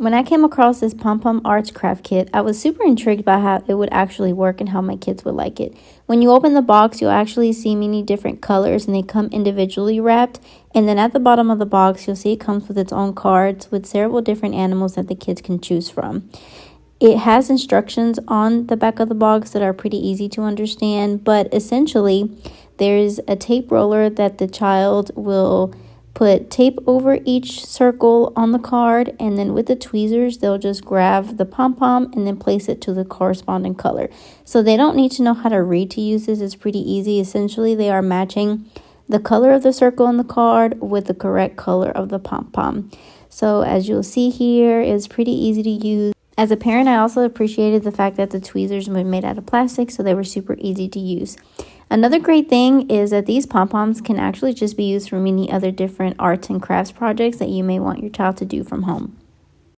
When I came across this Pompom Arts Craft Kit, I was super intrigued by how it would actually work and how my kids would like it. When you open the box, you'll actually see many different colors and they come individually wrapped. And then at the bottom of the box, you'll see it comes with its own cards with several different animals that the kids can choose from. It has instructions on the back of the box that are pretty easy to understand, but essentially there's a tape roller that the child will put tape over each circle on the card, and then with the tweezers they'll just grab the pom-pom and then place it to the corresponding color. So they don't need to know how to read to use this. It's pretty easy. Essentially they are matching the color of the circle on the card with the correct color of the pom-pom. So as you'll see here, it's pretty easy to use. As a parent, I also appreciated the fact that the tweezers were made out of plastic, so they were super easy to use. Another great thing is that these pom-poms can actually just be used for many other different arts and crafts projects that you may want your child to do from home.